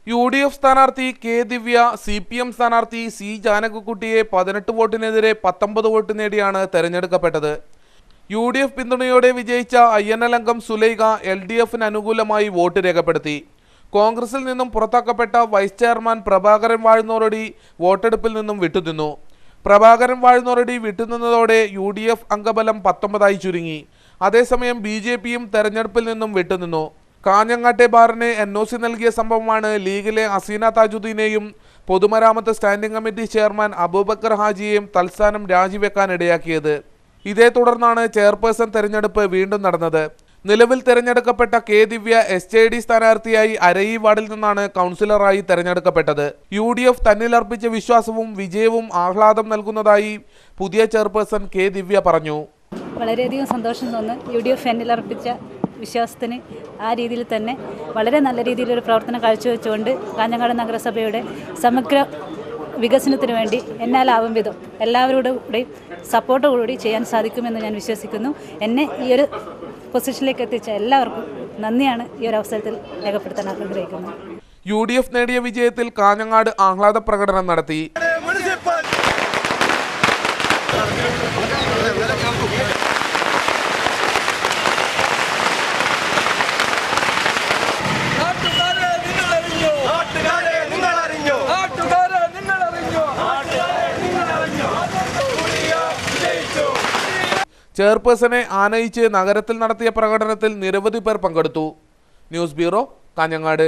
UDF സ്ഥാനാർത്ഥി K ദിവ്യ CPM സ്ഥാനാർത്ഥി C ജാനകിക്കുട്ടിയെ 18 വോട്ടിനെതിരെ 19 vote നേടിയാണ് തെരഞ്ഞെടുക്കപ്പെട്ടത്. UDF പിന്തുണയോടെ വിജയിച്ച INL അംഗം സുലൈഖ LDFന് അനുകൂലമായി വോട്ട് രേഖപ്പെടുത്തി. കോൺഗ്രസിൽ നിന്നും പുറത്താക്കപ്പെട്ട വൈസ് ചെയർമാൻ പ്രഭാകരൻ വാഴുന്നോറടി വോട്ടെടുപ്പിൽ നിന്നും വിട്ടുനിന്നു. പ്രഭാകരൻ വാഴുന്നോറടി വിട്ടുനിന്നതോടെ UDF അംഗബലം 19 ചുരുങ്ങി. അതേസമയം BJPയും തെരഞ്ഞെടുപ്പിൽ നിന്നും വിട്ടുനിന്നു. കാഞ്ഞങ്ങാട്ടെ ബാറിന് NOC നൽകിയ സംഭവമാണ് ലീഗിലെ ഹസീന താജുദ്ദീനെയും പൊതുമരാമത്ത് സ്റ്റാൻഡിംഗ് കമ്മിറ്റി ചെയർമാൻ അബൂബക്കർ ഹാജിയെയും തൽസ്ഥാനം രാജിവെക്കാനിടയാക്കിയത്. ഇതേ തുടർന്നാണ് ചെയർപേഴ്സൺ തെരഞ്ഞെടുപ്പ് വീണ്ടും നടന്നത്. നിലവിൽ തെരഞ്ഞെടുക്കപ്പെട്ട കെ ദിവ്യ SJD സ്ഥാനാർത്ഥിയായി അരയി വാർഡിൽ നിന്നാണ് കൗൺസിലറായി തെരഞ്ഞെടുക്കപ്പെട്ടത്. UDF തന്നിലർപ്പിച്ച വിശ്വാസവും വിജയവും ആഹ്ലാദം നൽകുന്നതായി പുതിയ ചെയർപേഴ്സൺ കെ ദിവ്യ പറഞ്ഞു. വളരെയധികം സന്തോഷം തോന്നുന്നു. UDF എന്നിലർപ്പിച്ച വിശ്വാസത്തിന് ആ രീതിയിൽ തന്നെ വളരെ നല്ല രീതിയിലൊരു പ്രവർത്തനം കാഴ്ചവെച്ചുകൊണ്ട് കാഞ്ഞങ്ങാട് നഗരസഭയുടെ സമഗ്ര വികസനത്തിന് വേണ്ടി എന്നാലാവും വിധം എല്ലാവരുടെയും സപ്പോർട്ടോടുകൂടി ചെയ്യാൻ സാധിക്കുമെന്ന് ഞാൻ വിശ്വസിക്കുന്നു. എന്നെ ഈ ഒരു പൊസിഷനിലേക്ക് എത്തിച്ച എല്ലാവർക്കും നന്ദിയാണ് ഈ ഒരു അവസരത്തിൽ രേഖപ്പെടുത്താൻ ആഗ്രഹിക്കുന്നത്. UDF നേടിയ വിജയത്തിൽ കാഞ്ഞങ്ങാട് ആഹ്ലാദ പ്രകടനം നടത്തി. ചെയർപേഴ്സണെ ആനയിച്ച് നഗരത്തിൽ നടത്തിയ പ്രകടനത്തിൽ നിരവധി പേർ പങ്കെടുത്തു. News bureau, Kanhangad.